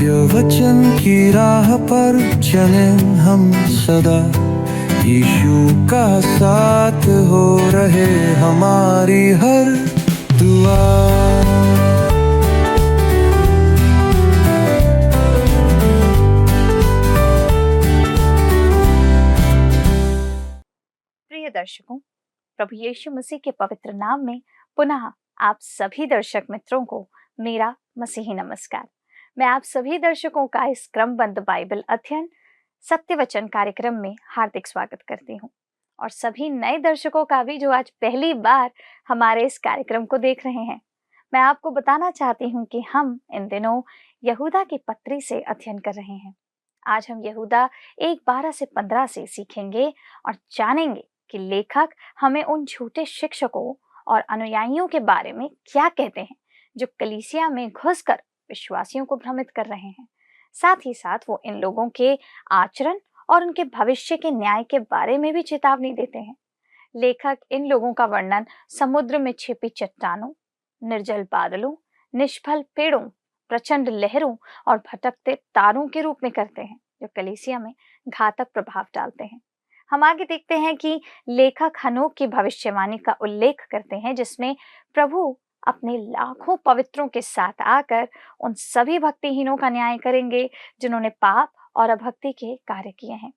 सत्य वचन की राह पर चले हम सदा। यीशु का साथ हो रहे हमारी हर दुआ। प्रिय दर्शकों, प्रभु यीशु मसीह के पवित्र नाम में पुनः आप सभी दर्शक मित्रों को मेरा मसीही नमस्कार। मैं आप सभी दर्शकों का इस क्रमबद्ध बाइबल अध्ययन सत्य वचन कार्यक्रम में हार्दिक स्वागत करती हूँ, और सभी नए दर्शकों का भी जो आज पहली बार हमारे इस कार्यक्रम को देख रहे हैं। मैं आपको बताना चाहती हूँ कि हम इन दिनों यहूदा की पत्री से अध्ययन कर रहे हैं। आज हम यहूदा 1:12 से 15 से सीखेंगे और जानेंगे कि लेखक हमें उन झूठे शिक्षकों और अनुयायियों के बारे में क्या कहते हैं जो कलीसिया में घुसकर विश्वासियों को भ्रमित कर रहे हैं। साथ ही साथ वो इन लोगों के आचरण और उनके भविष्य के न्याय के बारे में भी चेतावनी देते हैं। लेखक इन लोगों का वर्णन समुद्र में छिपी चट्टानों, निर्जल बादलों, निष्फल पेड़ों, प्रचंड लहरों और भटकते तारों के रूप में करते हैं जो कलीसिया में घातक प्रभाव डालते हैं। हम आगे देखते हैं कि लेखक हनोक की भविष्यवाणी का उल्लेख करते हैं जिसमें प्रभु अपने लाखों पवित्रों के साथ आकर उन सभी भक्तिहीनों का न्याय करेंगे जिन्होंने पाप और अभक्ति के कार्य किए हैं।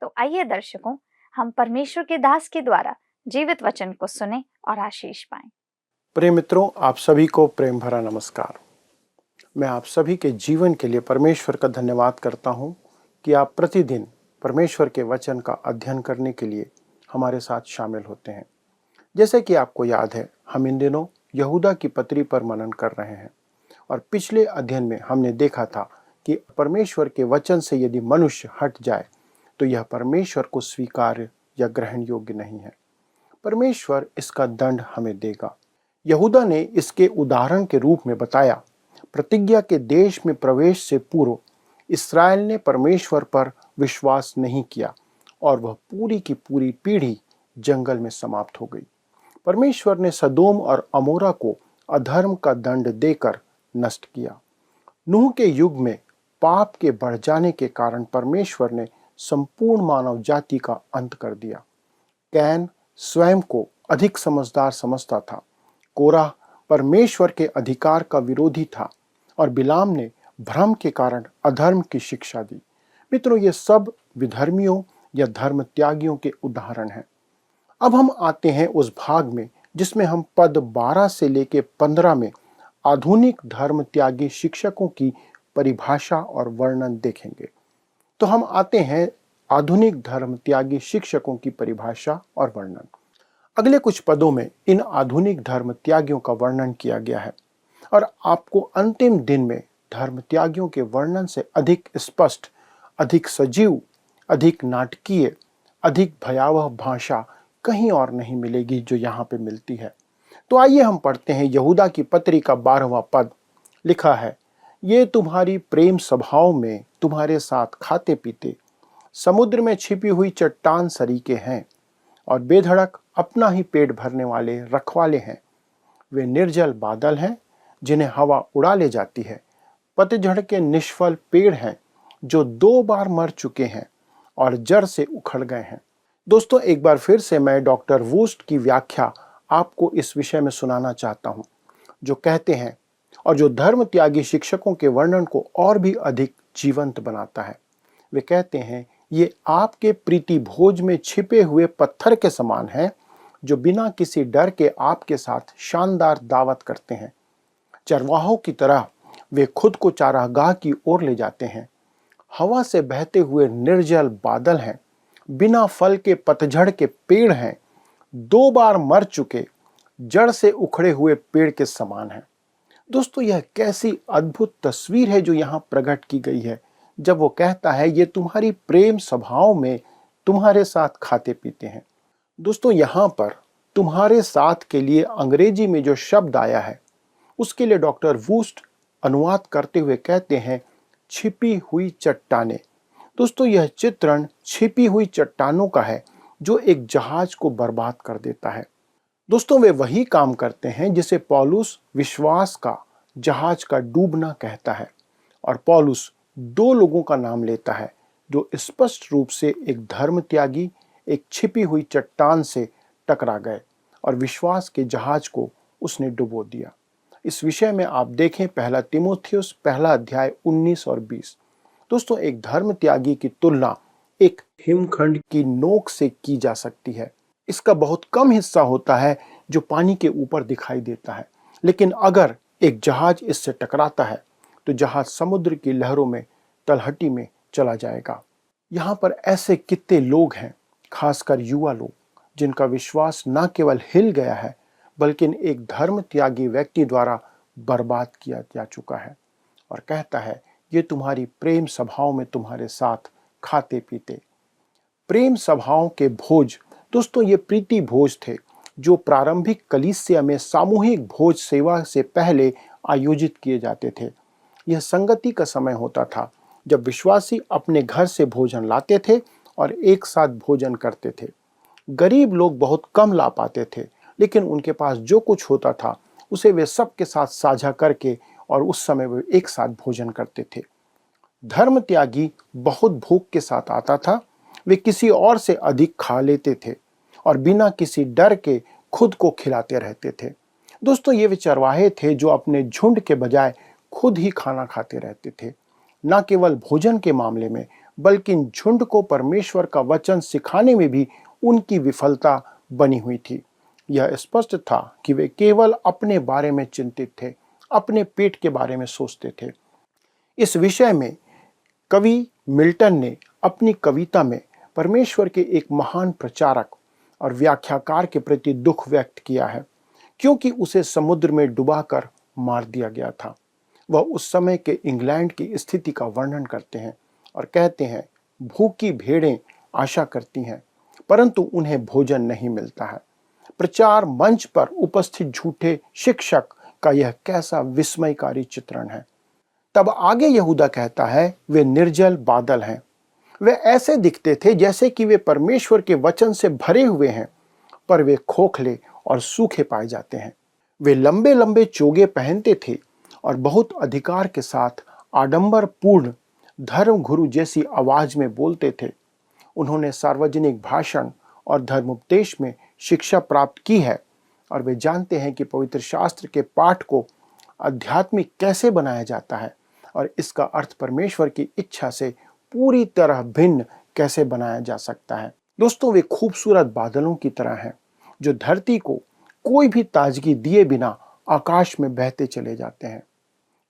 तो आइए दर्शकों, हम परमेश्वर के दास के द्वारा जीवित वचन को सुने और आशीष पाएं। प्रिय मित्रों, आप सभी को प्रेम भरा नमस्कार। मैं आप सभी के जीवन के लिए परमेश्वर का धन्यवाद करता हूं कि आप प्रतिदिन परमेश्वर के वचन का अध्ययन करने के लिए हमारे साथ शामिल होते हैं। जैसे कि आपको याद है, हम इन दिनों यहूदा की पत्री पर मनन कर रहे हैं, और पिछले अध्ययन में हमने देखा था कि परमेश्वर के वचन से यदि मनुष्य हट जाए तो यह परमेश्वर को स्वीकार्य या ग्रहण योग्य नहीं है। परमेश्वर इसका दंड हमें देगा। यहूदा ने इसके उदाहरण के रूप में बताया, प्रतिज्ञा के देश में प्रवेश से पूर्व इस्राएल ने परमेश्वर पर विश्वास नहीं किया और वह पूरी की पूरी पीढ़ी जंगल में समाप्त हो गई। परमेश्वर ने सदोम और अमोरा को अधर्म का दंड देकर नष्ट किया। नूह के युग में पाप के बढ़ जाने के कारण परमेश्वर ने संपूर्ण मानव जाति का अंत कर दिया। कैन स्वयं को अधिक समझदार समझता था, कोरह परमेश्वर के अधिकार का विरोधी था, और बिलाम ने भ्रम के कारण अधर्म की शिक्षा दी। मित्रों, ये सब विधर्मियों या धर्म त्यागियों के उदाहरण हैं। अब हम आते हैं उस भाग में जिसमें हम पद 12 से लेकर 15 में आधुनिक धर्म त्यागी शिक्षकों की परिभाषा और वर्णन देखेंगे। तो हम आते हैं आधुनिक धर्म त्यागी शिक्षकों की परिभाषा और वर्णन। अगले कुछ पदों में इन आधुनिक धर्म त्यागियों का वर्णन किया गया है, और आपको अंतिम दिन में धर्म त्यागियों के वर्णन से अधिक स्पष्ट, अधिक सजीव, अधिक नाटकीय, अधिक भयावह भाषा कहीं और नहीं मिलेगी जो यहाँ पे मिलती है। तो आइए हम पढ़ते हैं यहूदा की पत्री का 12वां पद। लिखा है, ये तुम्हारी प्रेम सभाओं में तुम्हारे साथ खाते पीते समुद्र में छिपी हुई चट्टान सरीके हैं, और बेधड़क अपना ही पेट भरने वाले रखवाले हैं। वे निर्जल बादल हैं जिन्हें हवा उड़ा ले जाती है, पतझड़ के निष्फल पेड़ हैं जो 2 बार मर चुके हैं और जड़ से उखड़ गए हैं। दोस्तों, एक बार फिर से मैं डॉक्टर वूस्ट की व्याख्या आपको इस विषय में सुनाना चाहता हूं, जो कहते हैं और जो धर्म त्यागी शिक्षकों के वर्णन को और भी अधिक जीवंत बनाता है। वे कहते हैं, ये आपके प्रीति भोज में छिपे हुए पत्थर के समान हैं जो बिना किसी डर के आपके साथ शानदार दावत करते हैं। चरवाहों की तरह वे खुद को चारागाह की ओर ले जाते हैं। हवा से बहते हुए निर्जल बादल हैं, बिना फल के पतझड़ के पेड़ हैं, 2 बार मर चुके जड़ से उखड़े हुए पेड़ के समान हैं। दोस्तों, यह कैसी अद्भुत तस्वीर है जो यहाँ प्रकट की गई है जब वो कहता है, ये तुम्हारी प्रेम सभाओं में तुम्हारे साथ खाते पीते हैं। दोस्तों, यहाँ पर तुम्हारे साथ के लिए अंग्रेजी में जो शब्द आया है उसके लिए डॉक्टर वूस्ट अनुवाद करते हुए कहते हैं, छिपी हुई चट्टानें। दोस्तों, यह चित्रण छिपी हुई चट्टानों का है जो एक जहाज को बर्बाद कर देता है। दोस्तों, वे वही काम करते हैं जिसे पौलुस विश्वास का जहाज का डूबना कहता है, और पौलुस दो लोगों का नाम लेता है जो स्पष्ट रूप से एक धर्म त्यागी एक छिपी हुई चट्टान से टकरा गए और विश्वास के जहाज को उसने डुबो दिया। इस विषय में आप देखें पहला तीमुथियुस पहला अध्याय 19 और 20। दोस्तों, एक धर्म त्यागी की तुलना एक हिमखंड की नोक से की जा सकती है। इसका बहुत कम हिस्सा होता है जो पानी के ऊपर दिखाई देता है, लेकिन अगर एक जहाज इससे टकराता है तो जहाज समुद्र की लहरों में तलहटी में चला जाएगा। यहाँ पर ऐसे कितने लोग हैं, खासकर युवा लोग, जिनका विश्वास न केवल हिल गया है बल्कि एक धर्म त्यागी व्यक्ति द्वारा बर्बाद किया जा चुका है और कहता है ये तुम्हारी प्रेम सभाओं में तुम्हारे साथ खाते पीते। प्रेम सभाओं के भोज, दोस्तों ये प्रीति भोज थे जो प्रारंभिक कलीसिया में सामूहिक भोज सेवा से पहले आयोजित किए जाते थे। यह संगति का समय होता था जब विश्वासी अपने घर से भोजन लाते थे और एक साथ भोजन करते थे। गरीब लोग बहुत कम ला पाते थे, लेकिन उनके पास जो कुछ होता था उसे वे सबके साथ साझा करके और उस समय वे एक साथ भोजन करते थे। धर्म त्यागी बहुत भूख के साथ आता था। वे किसी और से अधिक खा लेते थे और बिना किसी डर के खुद को खिलाते रहते थे। दोस्तों, ये वे चरवाहे थे जो अपने झुंड के बजाय खुद ही खाना खाते रहते थे। न केवल भोजन के मामले में बल्कि झुंड को परमेश्वर का वचन सिखाने में भी उनकी विफलता बनी हुई थी। यह स्पष्ट था कि वे केवल अपने बारे में चिंतित थे, अपने पेट के बारे में सोचते थे। इस विषय में कवि मिल्टन ने अपनी कविता में परमेश्वर के एक महान प्रचारक और व्याख्याकार के प्रति दुख व्यक्त किया है, क्योंकि उसे समुद्र में डुबाकर मार दिया गया था। वह उस समय के इंग्लैंड की स्थिति का वर्णन करते हैं और कहते हैं, भूखी भेड़ें आशा करती हैं परंतु उन्हें भोजन नहीं मिलता है। प्रचार मंच पर उपस्थित झूठे शिक्षक का यह कैसा विस्मयकारी चित्रण है। तब आगे यहूदा कहता है, वे निर्जल बादल हैं। वे ऐसे दिखते थे जैसे कि वे परमेश्वर के वचन से भरे हुए हैं, पर वे खोखले और सूखे पाए जाते हैं। वे लंबे लंबे चोगे पहनते थे और बहुत अधिकार के साथ आडंबर पूर्ण धर्म गुरु जैसी आवाज में बोलते थे। उन्होंने सार्वजनिक भाषण और धर्मोपदेश में शिक्षा प्राप्त की है और वे जानते हैं कि पवित्र शास्त्र के पाठ को आध्यात्मिक कैसे बनाया जाता है और इसका अर्थ परमेश्वर की इच्छा से पूरी तरह भिन्न कैसे बनाया जा सकता है। दोस्तों, वे खूबसूरत बादलों की तरह हैं जो धरती को कोई भी ताजगी दिए बिना आकाश में बहते चले जाते हैं।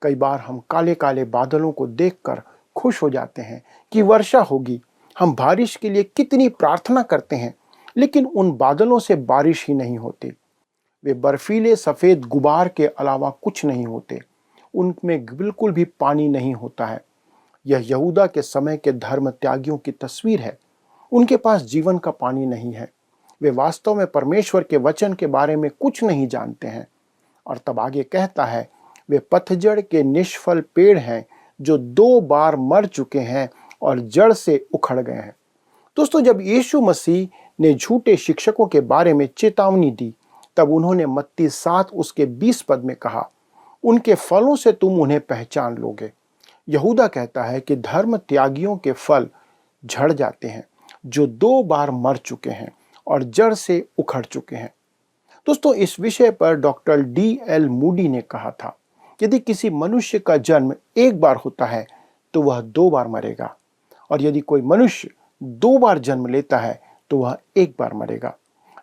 कई बार हम काले काले बादलों को देखकर खुश हो जाते हैं कि वर्षा होगी। हम बारिश के लिए कितनी प्रार्थना करते हैं, लेकिन उन बादलों से बारिश ही नहीं होती। वे बर्फीले सफेद गुबार के अलावा कुछ नहीं होते। उनमें बिल्कुल भी पानी नहीं होता है। यह यहूदा के समय के धर्म त्यागियों की तस्वीर है। उनके पास जीवन का पानी नहीं है। वे वास्तव में परमेश्वर के वचन के बारे में कुछ नहीं जानते हैं। और तब आगे कहता है, वे पतझड़ के निष्फल पेड़ हैं जो 2 बार मर चुके हैं और जड़ से उखड़ गए हैं। दोस्तों, जब यीशु मसीह ने झूठे शिक्षकों के बारे में चेतावनी दी, तब उन्होंने मत्ती 7 उसके 20 पद में कहा, उनके फलों से तुम उन्हें पहचान लोगे। यहूदा कहता है कि धर्म त्यागियों के फल झड़ जाते हैं जो 2 बार मर चुके हैं और जड़ से उखड़ चुके हैं। दोस्तों, इस विषय पर डॉक्टर D.L. मूडी ने कहा था, यदि किसी मनुष्य का जन्म एक बार होता है तो वह 2 बार मरेगा, और यदि कोई मनुष्य 2 बार जन्म लेता है तो वह 1 बार मरेगा।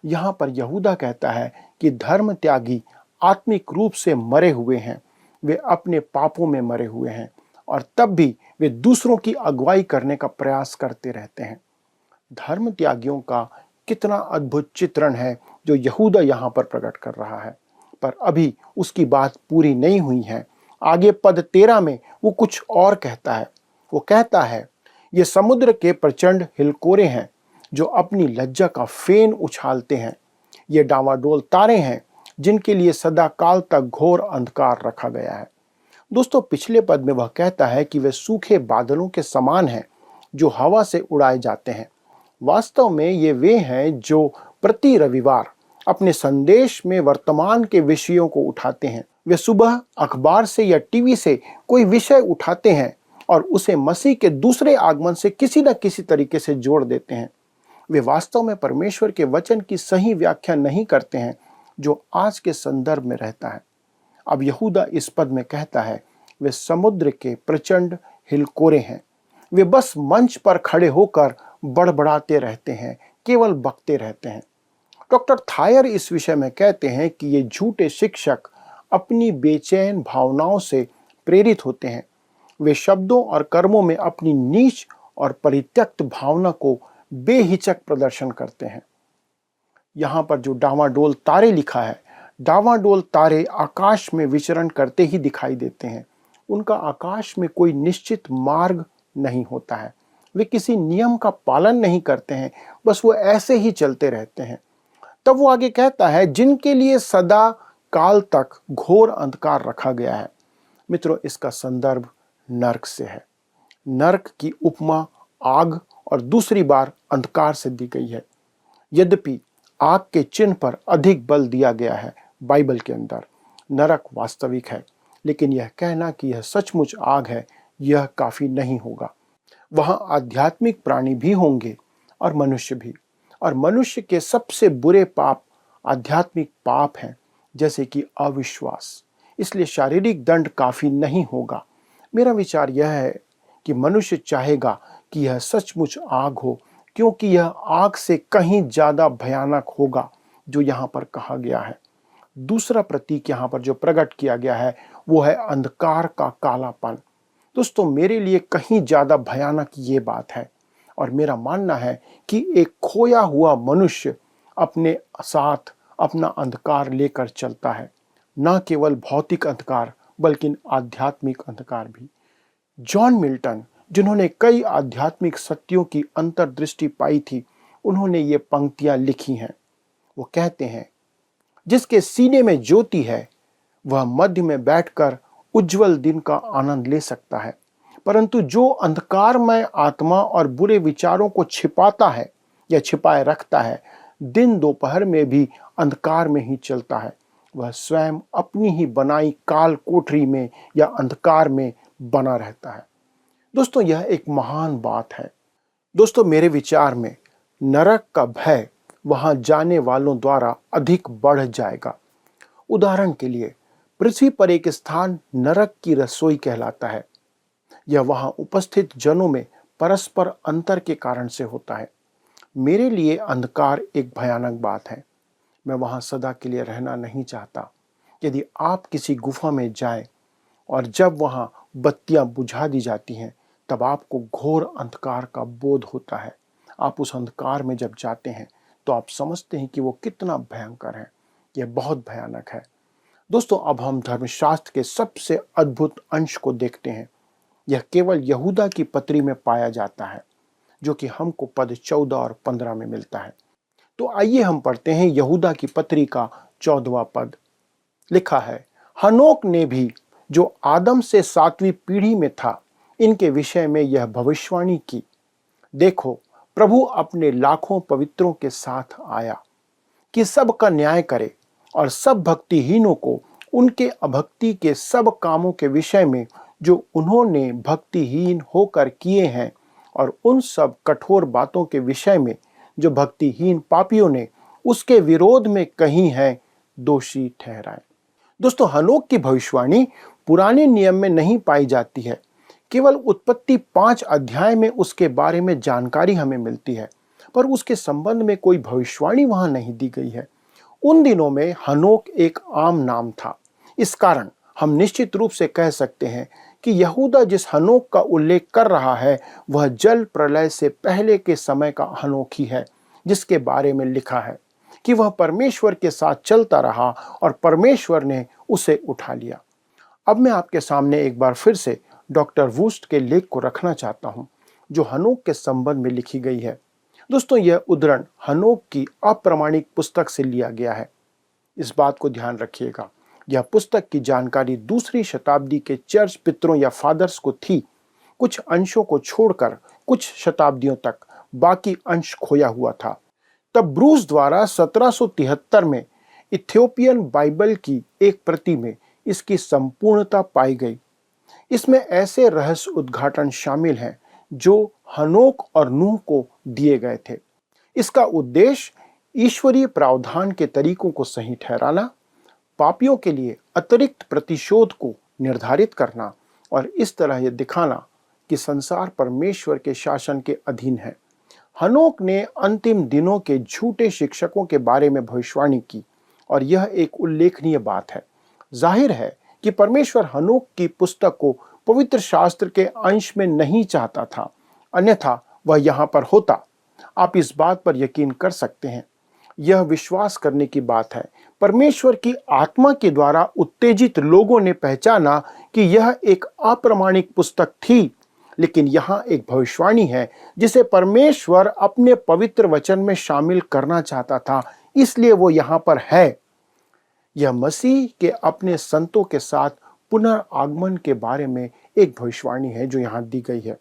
यहाँ पर यहूदा कहता है कि धर्म त्यागी आत्मिक रूप से मरे हुए हैं। वे अपने पापों में मरे हुए हैं और तब भी वे दूसरों की अगुवाई करने का प्रयास करते रहते हैं। धर्म त्यागियों का कितना अद्भुत चित्रण है जो यहूदा यहाँ पर प्रकट कर रहा है, पर अभी उसकी बात पूरी नहीं हुई है। आगे पद 13 में वो कुछ और कहता है। वो कहता है, ये समुद्र के प्रचंड हिलकोरे हैं जो अपनी लज्जा का फेन उछालते हैं। ये डावाडोल तारे हैं जिनके लिए सदा काल तक घोर अंधकार रखा गया है। दोस्तों, पिछले पद में वह कहता है कि वे सूखे बादलों के समान हैं जो हवा से उड़ाए जाते हैं। वास्तव में ये वे हैं जो प्रति रविवार अपने संदेश में वर्तमान के विषयों को उठाते हैं। वे सुबह अखबार से या टीवी से कोई विषय उठाते हैं और उसे मसीह के दूसरे आगमन से किसी न किसी तरीके से जोड़ देते हैं। वे वास्तव में परमेश्वर के वचन की सही व्याख्या नहीं करते हैं जो आज के संदर्भ में रहता है। अब यहूदा इस पद में कहता है, वे समुद्र के प्रचंड हिलकोरे हैं। वे बस मंच पर खड़े होकर बड़बड़ाते रहते हैं, केवल बकते रहते हैं। डॉक्टर थायर इस विषय में कहते हैं कि ये झूठे शिक्षक अपनी बेचैन भावनाओं से प्रेरित होते हैं। वे शब्दों और कर्मों में अपनी नीच और परित्यक्त भावना को बेहिचक प्रदर्शन करते हैं। यहाँ पर जो डावाडोल तारे लिखा है, डावाडोल तारे आकाश में विचरण करते ही दिखाई देते हैं। उनका आकाश में कोई निश्चित मार्ग नहीं होता है। वे किसी नियम का पालन नहीं करते हैं, बस वो ऐसे ही चलते रहते हैं। तब वो आगे कहता है, जिनके लिए सदा काल तक घोर अंधकार रखा गया है। मित्रों, इसका संदर्भ नरक से है। नरक की उपमा आग और दूसरी बार अंधकार से दी गई है। यद्यपि आग के चिन्ह पर अधिक बल दिया गया है बाइबल के अंदर। नरक वास्तविक है, लेकिन यह कहना कि यह सचमुच आग है, यह काफी नहीं होगा। वहां आध्यात्मिक प्राणी भी होंगे और मनुष्य भी, और मनुष्य के सबसे बुरे पाप आध्यात्मिक पाप हैं, जैसे कि अविश्वास। इसलिए शारीरिक दंड काफी नहीं होगा। मेरा विचार यह है कि मनुष्य चाहेगा कि यह सचमुच आग हो, क्योंकि यह आग से कहीं ज्यादा भयानक होगा जो यहाँ पर कहा गया है। दूसरा प्रतीक यहाँ पर जो प्रकट किया गया है वो है अंधकार का कालापन। दोस्तों, मेरे लिए कहीं ज्यादा भयानक ये बात है, और मेरा मानना है कि एक खोया हुआ मनुष्य अपने साथ अपना अंधकार लेकर चलता है, न केवल भौतिक अंधकार बल्कि आध्यात्मिक अंधकार भी। जॉन मिल्टन, जिन्होंने कई आध्यात्मिक सत्यों की अंतर्दृष्टि पाई थी, उन्होंने ये पंक्तियां लिखी हैं। वो कहते हैं, जिसके सीने में ज्योति है वह मध्य में बैठकर उज्जवल दिन का आनंद ले सकता है, परंतु जो अंधकारमय आत्मा और बुरे विचारों को छिपाता है या छिपाए रखता है, दिन दोपहर में भी अंधकार में ही चलता है। वह स्वयं अपनी ही बनाई काल कोठरी में या अंधकार में बना रहता है। दोस्तों, यह एक महान बात है। दोस्तों, मेरे विचार में नरक का भय वहां जाने वालों द्वारा अधिक बढ़ जाएगा। उदाहरण के लिए, पृथ्वी पर एक स्थान नरक की रसोई कहलाता है। यह वहां उपस्थित जनों में परस्पर अंतर के कारण से होता है। मेरे लिए अंधकार एक भयानक बात है। मैं वहां सदा के लिए रहना नहीं चाहता। यदि आप किसी गुफा में जाएं और जब वहां बत्तियां बुझा दी जाती हैं, तब आपको घोर अंधकार का बोध होता है। आप उस अंधकार में जब जाते हैं तो आप समझते हैं कि वो कितना भयंकर है। यह बहुत भयानक है। दोस्तों, अब हम धर्मशास्त्र के सबसे अद्भुत अंश को देखते हैं। यह केवल यहूदा की पत्री में पाया जाता है, जो कि हमको पद 14 और 15 में मिलता है। तो आइए हम पढ़ते हैं यहूदा की पत्री का 14वां पद। लिखा है, हनोक ने भी, जो आदम से 7वीं पीढ़ी में था, इनके विषय में यह भविष्यवाणी की, देखो, प्रभु अपने लाखों पवित्रों के साथ आया कि सबका न्याय करे और सब भक्तिहीनों को उनके अभक्ति के सब कामों के विषय में जो उन्होंने भक्तिहीन होकर किए हैं, और उन सब कठोर बातों के विषय में जो भक्तिहीन पापियों ने उसके विरोध में कही हैं, दोषी ठहराए। दोस्तों, हनोक की भविष्यवाणी पुराने नियम में नहीं पाई जाती है। केवल उत्पत्ति 5 अध्याय में उसके बारे में जानकारी हमें मिलती है, पर उसके संबंध में कोई भविष्यवाणी वहां नहीं दी गई है। उन दिनों में हनोक एक आम नाम था। इस कारण हम निश्चित रूप से कह सकते हैं कि यहूदा जिस हनोक का उल्लेख कर रहा है वह जल प्रलय से पहले के समय का हनोक ही है, जिसके बारे में लिखा है कि वह परमेश्वर के साथ चलता रहा और परमेश्वर ने उसे उठा लिया। अब मैं आपके सामने एक बार फिर से डॉक्टर वुस्ट के लेख को रखना चाहता हूं, जो हनोक के संबंध में लिखी गई है। दोस्तों, यह उद्धरण हनोक की अप्रमाणिक पुस्तक से लिया गया है। इस बात को ध्यान रखिएगा, यह पुस्तक की जानकारी दूसरी शताब्दी के चर्च पितरों या फादर्स को थी। कुछ अंशों को छोड़कर कुछ शताब्दियों तक बाकी अंश खोया हुआ था। तब ब्रूस द्वारा 1773 में इथियोपियन बाइबल की एक प्रति में इसकी संपूर्णता पाई गई। इसमें ऐसे रहस्य उद्घाटन शामिल हैं जो हनोक और नूह को दिए गए थे। इसका उद्देश्य ईश्वरीय प्रावधान के तरीकों को सही ठहराना, पापियों के लिए अतिरिक्त प्रतिशोध को निर्धारित करना और इस तरह यह दिखाना कि संसार परमेश्वर के शासन के अधीन है। हनोक ने अंतिम दिनों के झूठे शिक्षकों के बारे में भविष्यवाणी की और यह एक उल्लेखनीय बात है। जाहिर है कि परमेश्वर हनोक की पुस्तक को पवित्र शास्त्र के अंश में नहीं चाहता था, अन्यथा वह यहाँ पर होता। आप इस बात पर यकीन कर सकते हैं। यह विश्वास करने की बात है। परमेश्वर की आत्मा के द्वारा उत्तेजित लोगों ने पहचाना कि यह एक अप्रामाणिक पुस्तक थी, लेकिन यहाँ एक भविष्यवाणी है जिसे परमेश्वर अपने पवित्र वचन में शामिल करना चाहता था, इसलिए वो यहाँ पर है। यह मसीह के अपने संतों के साथ पुनर्आगमन के बारे में एक भविष्यवाणी है जो यहाँ दी गई है।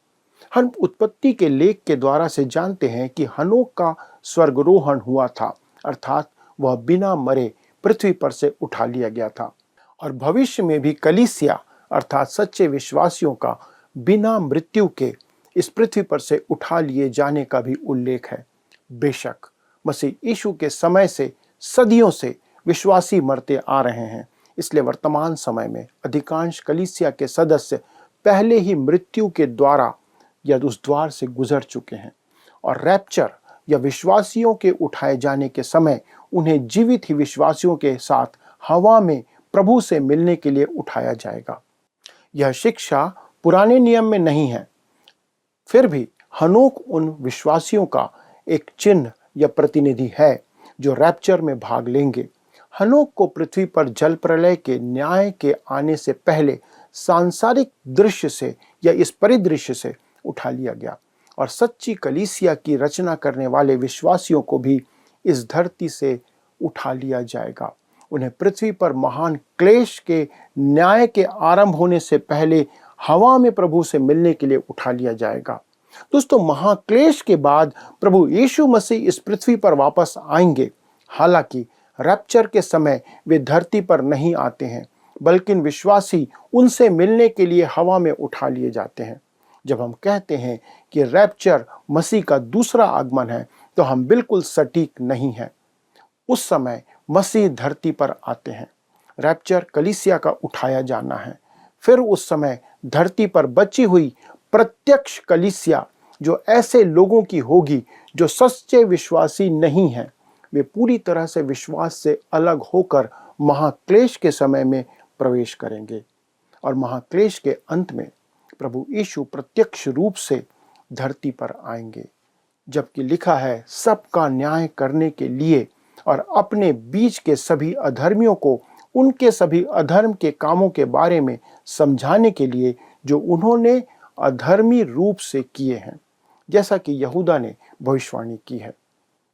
हम उत्पत्ति के लेख के द्वारा से जानते हैं कि हनोक का स्वर्गरोहण हुआ था, अर्थात वह बिना मरे पृथ्वी पर से उठा लिया गया था। और भविष्य में भी कलीसिया अर्थात सच्चे विश्वासियों का बिना मृत्यु के इस पृथ्वी पर से उठा लिए जाने का भी उल्लेख है। बेशक मसीह यीशु के समय से सदियों से विश्वासी मरते आ रहे हैं, इसलिए वर्तमान समय में अधिकांश कलीसिया के सदस्य पहले ही मृत्यु के द्वारा या उस द्वार से गुजर चुके हैं और रैप्चर या विश्वासियों के उठाए जाने के समय उन्हें जीवित ही विश्वासियों के साथ हवा में प्रभु से मिलने के लिए उठाया जाएगा। यह शिक्षा पुराने नियम में नहीं है, फिर भी हनोक उन विश्वासियों का एक चिन्ह या प्रतिनिधि है जो रैप्चर में भाग लेंगे। हनोक को पृथ्वी पर जल प्रलय के न्याय के आने से पहले सांसारिक दृश्य से या इस परिदृश्य से उठा लिया गया और सच्ची कलीसिया की रचना करने वाले विश्वासियों को भी इस धरती से उठा लिया जाएगा। उन्हें पृथ्वी पर महान क्लेश के न्याय के आरंभ होने से पहले हवा में प्रभु से मिलने के लिए उठा लिया जाएगा। दोस्तों, महाक्लेश के बाद प्रभु यीशु मसीह इस पृथ्वी पर वापस आएंगे। हालांकि रैप्चर के समय वे धरती पर नहीं आते हैं, बल्कि विश्वासी उनसे मिलने के लिए हवा में उठा लिए जाते हैं। जब हम कहते हैं कि रैप्चर मसीह का दूसरा आगमन है, तो हम बिल्कुल सटीक नहीं हैं। उस समय मसीह धरती पर आते हैं। रैप्चर कलीसिया का उठाया जाना है। फिर उस समय धरती पर बची हुई प्रत्यक्ष कलीसिया जो ऐसे लोगों की होगी जो सच्चे विश्वासी नहीं हैं, वे पूरी तरह से विश्वास से अलग होकर महाक्लेश के समय में प्रवेश करेंगे और महाक्लेश के अंत में प्रभु यीशु प्रत्यक्ष रूप से धरती पर आएंगे, जबकि लिखा है सबका न्याय करने के लिए और अपने बीच के सभी अधर्मियों को उनके सभी अधर्म के कामों के बारे में समझाने के लिए जो उन्होंने अधर्मी रूप से किए हैं, जैसा कि यहूदा ने भविष्यवाणी की है।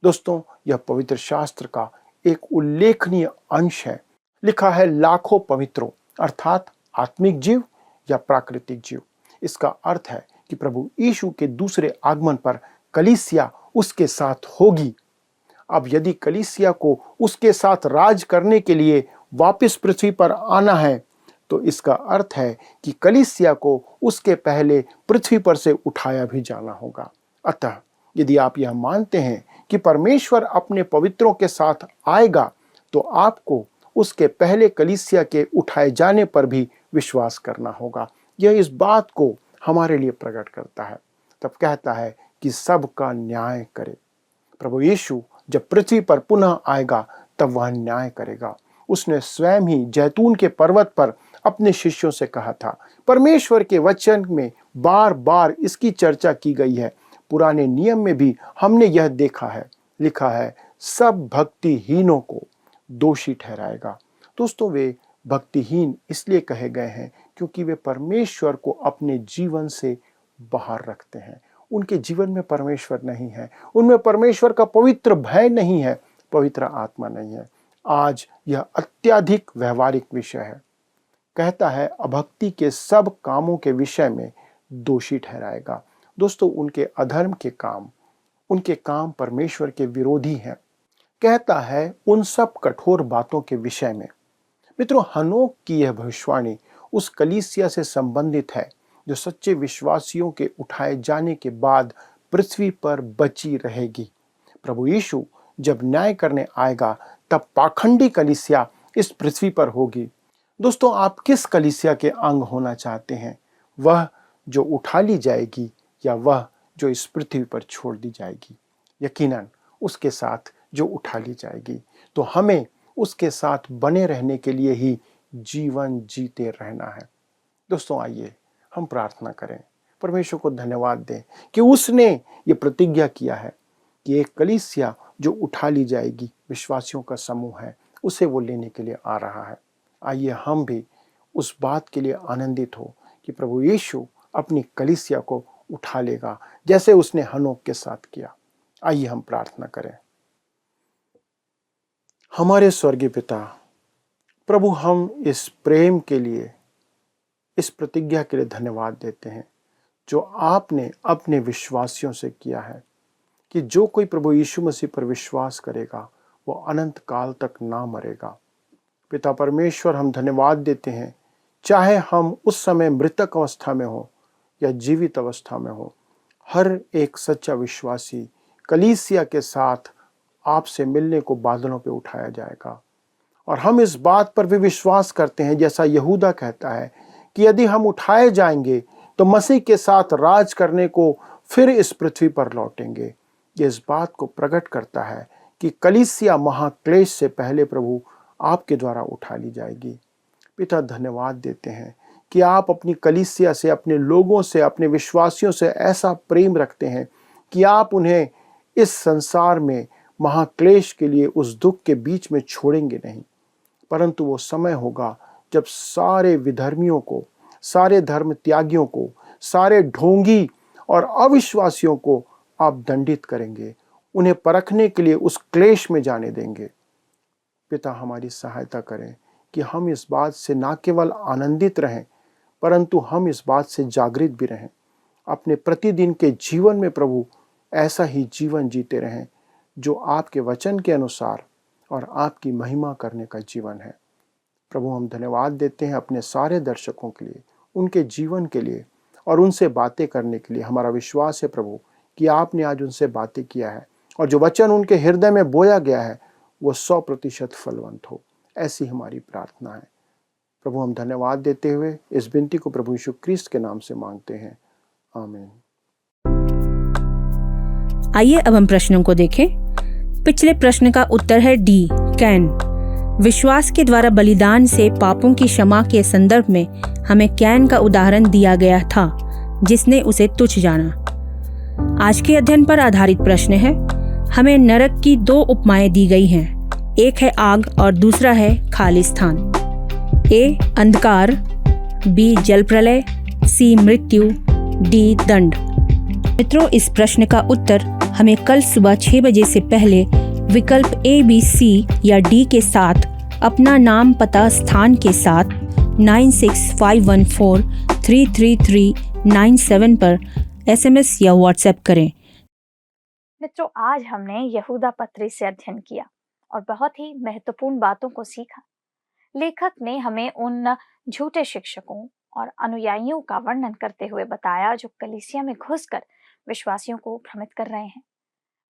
दोस्तों, यह पवित्र शास्त्र का एक उल्लेखनीय अंश है। लिखा है लाखों पवित्रों अर्थात आत्मिक जीव या प्राकृतिक जीव। इसका अर्थ है कि प्रभु यीशु के दूसरे आगमन पर कलीसिया उसके साथ होगी। अब यदि कलीसिया को उसके साथ राज करने के लिए वापस पृथ्वी पर आना है, तो इसका अर्थ है कि कलीसिया को उसके पहले पृथ्वी पर से उठाया भी जाना होगा। अतः यदि आप यह मानते हैं कि परमेश्वर अपने पवित्रों के साथ आएगा, तो आपको उसके पहले कलीसिया के उठाए जाने पर भी विश्वास करना होगा। यह इस बात को हमारे लिए प्रकट करता है। तब कहता है कि सबका न्याय करे। प्रभु यीशु जब पृथ्वी पर पुनः आएगा, तब वह न्याय करेगा। उसने स्वयं ही जैतून के पर्वत पर अपने शिष्यों से कहा था। परमेश्वर के वचन में बार बार इसकी चर्चा की गई है। पुराने नियम में भी हमने यह देखा है। लिखा है सब भक्तिहीनों को दोषी ठहराएगा। दोस्तों, वे भक्तिहीन इसलिए कहे गए हैं क्योंकि वे परमेश्वर को अपने जीवन से बाहर रखते हैं। उनके जीवन में परमेश्वर नहीं है, उनमें परमेश्वर का पवित्र भय नहीं है, पवित्र आत्मा नहीं है। आज यह अत्यधिक व्यवहारिक विषय है। कहता है अभक्ति के सब कामों के विषय में दोषी ठहराएगा। दोस्तों, उनके अधर्म के काम उनके काम परमेश्वर के विरोधी हैं। कहता है उन सब कठोर बातों के विषय में। मित्रों, हनोक की यह भविष्यवाणी उस कलीसिया से संबंधित है जो सच्चे विश्वासियों के उठाए जाने के बाद पृथ्वी पर बची रहेगी। प्रभु यीशु जब न्याय करने आएगा तब पाखंडी कलीसिया इस पृथ्वी पर होगी। दोस्तों, आप किस कलीसिया के अंग होना चाहते हैं? वह जो उठा ली जाएगी या वह जो इस पृथ्वी पर छोड़ दी जाएगी? यकीनन उसके साथ जो उठा ली जाएगी। तो हमें उसके साथ बने रहने के लिए ही जीवन जीते रहना है। दोस्तों, आइए हम प्रार्थना करें, परमेश्वर को धन्यवाद दें कि उसने ये प्रतिज्ञा किया है कि एक कलीसिया जो उठा ली जाएगी, विश्वासियों का समूह है, उसे वो लेने के लिए आ रहा है। आइए हम भी उस बात के लिए आनंदित हो कि प्रभु यीशु अपनी कलीसिया को उठा लेगा जैसे उसने हनोक के साथ किया। आइए हम प्रार्थना करें। हमारे स्वर्गीय पिता, प्रभु, हम इस प्रेम के लिए, इस प्रतिज्ञा के लिए धन्यवाद देते हैं जो आपने अपने विश्वासियों से किया है कि जो कोई प्रभु यीशु मसीह पर विश्वास करेगा वो अनंत काल तक ना मरेगा। पिता परमेश्वर, हम धन्यवाद देते हैं, चाहे हम उस समय मृतक अवस्था में हो या जीवित अवस्था में हो, हर एक सच्चा विश्वासी कलीसिया के साथ आपसे मिलने को बादलों पे उठाया जाएगा। और हम इस बात पर भी विश्वास करते हैं, जैसा यहूदा कहता है, कि यदि हम उठाए जाएंगे तो मसीह के साथ राज करने को फिर इस पृथ्वी पर लौटेंगे। ये इस बात को प्रकट करता है कि कलीसिया महाक्लेश से पहले प्रभु आपके द्वारा उठा ली जाएगी। पिता, धन्यवाद देते हैं कि आप अपनी कलीसिया से, अपने लोगों से, अपने विश्वासियों से ऐसा प्रेम रखते हैं कि आप उन्हें इस संसार में महाक्लेश के लिए उस दुख के बीच में छोड़ेंगे नहीं, परंतु वो समय होगा जब सारे विधर्मियों को, सारे धर्म त्यागियों को, सारे ढोंगी और अविश्वासियों को आप दंडित करेंगे, उन्हें परखने के लिए उस क्लेश में जाने देंगे। पिता, हमारी सहायता करें कि हम इस बात से ना केवल आनंदित रहें, परंतु हम इस बात से जागृत भी रहें। अपने प्रतिदिन के जीवन में प्रभु ऐसा ही जीवन जीते रहें जो आपके वचन के अनुसार और आपकी महिमा करने का जीवन है। प्रभु, हम धन्यवाद देते हैं अपने सारे दर्शकों के लिए, उनके जीवन के लिए और उनसे बातें करने के लिए। हमारा विश्वास है प्रभु कि आपने आज उनसे बातें किया है और जो वचन उनके हृदय में बोया गया है वो 100% फलवंत हो। ऐसी हमारी प्रार्थना है। प्रभु, हम धन्यवाद देते हुए इस विनती को प्रभु यीशु क्रिस्त के नाम से मांगते हैं, आमीन। आइए अब हम प्रश्नों को देखें। पिछले प्रश्न का उत्तर है डी, कैन। विश्वास के द्वारा बलिदान से पापों की क्षमा के संदर्भ में हमें कैन का उदाहरण दिया गया था, जिसने उसे तुच्छ जाना। आज के अध्ययन पर आधारित प्रश्न है। हमें नरक की 2 उपमाएं दी गई हैं। एक है आग और दूसरा है खाली स्थान। ए, अंधकार, बी, जल प्रलय, सी, मृत्यु, डी, दंड। मित्रों, इस प्रश्न का उत्तर हमें कल सुबह 6 बजे से पहले विकल्प ए, बी, सी या डी के साथ अपना नाम, पता, स्थान के साथ 9651433397 पर SMS या WhatsApp करें। मित्रों, आज हमने यहूदा पत्री से अध्ययन किया और बहुत ही महत्वपूर्ण बातों को सीखा। लेखक ने हमें उन झूठे शिक्षकों और अनुयायियों का वर्णन करते हुए बताया जो कलीसिया में घुसकर विश्वासियों को भ्रमित कर रहे हैं।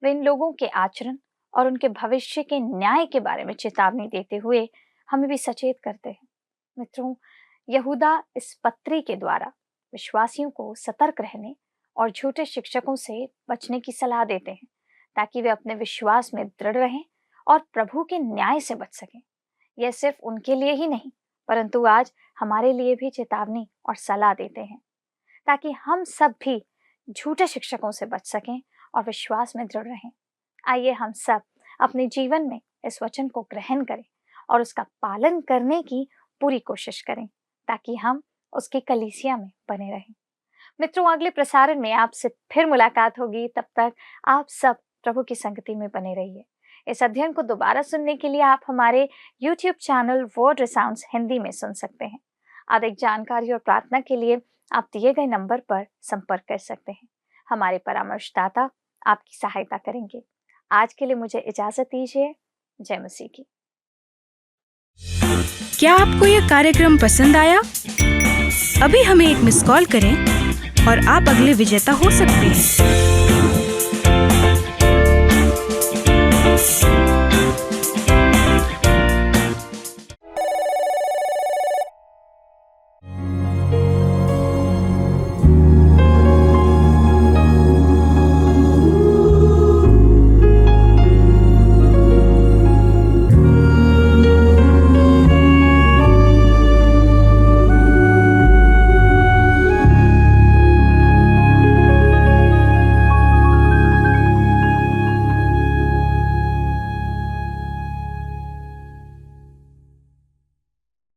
वे इन लोगों के आचरण और उनके भविष्य के न्याय के बारे में चेतावनी देते हुए हमें भी सचेत करते हैं। मित्रों, यहूदा इस पत्री के द्वारा विश्वासियों को सतर्क रहने और झूठे शिक्षकों से बचने की सलाह देते हैं ताकि वे अपने विश्वास में दृढ़ रहें और प्रभु के न्याय से बच सकें। यह सिर्फ उनके लिए ही नहीं, परंतु आज हमारे लिए भी चेतावनी और सलाह देते हैं ताकि हम सब भी झूठे शिक्षकों से बच सकें और विश्वास में दृढ़ रहें। आइए हम सब अपने जीवन में इस वचन को ग्रहण करें और उसका पालन करने की पूरी कोशिश करें ताकि हम उसकी कलीसिया में बने रहें। मित्रों, अगले प्रसारण में आपसे फिर मुलाकात होगी। तब तक आप सब प्रभु की संगति में बने रहिए। इस अध्ययन को दोबारा सुनने के लिए आप हमारे YouTube चैनल वर्ड रिसाउंड्स हिंदी में सुन सकते हैं। अधिक जानकारी और प्रार्थना के लिए आप दिए गए नंबर पर संपर्क कर सकते हैं। हमारे परामर्शदाता आपकी सहायता करेंगे। आज के लिए मुझे इजाजत दीजिए। जय मसीह की। क्या आपको यह कार्यक्रम पसंद आया? अभी हमें एक मिस कॉल करें और आप अगले विजेता हो सकते हैं।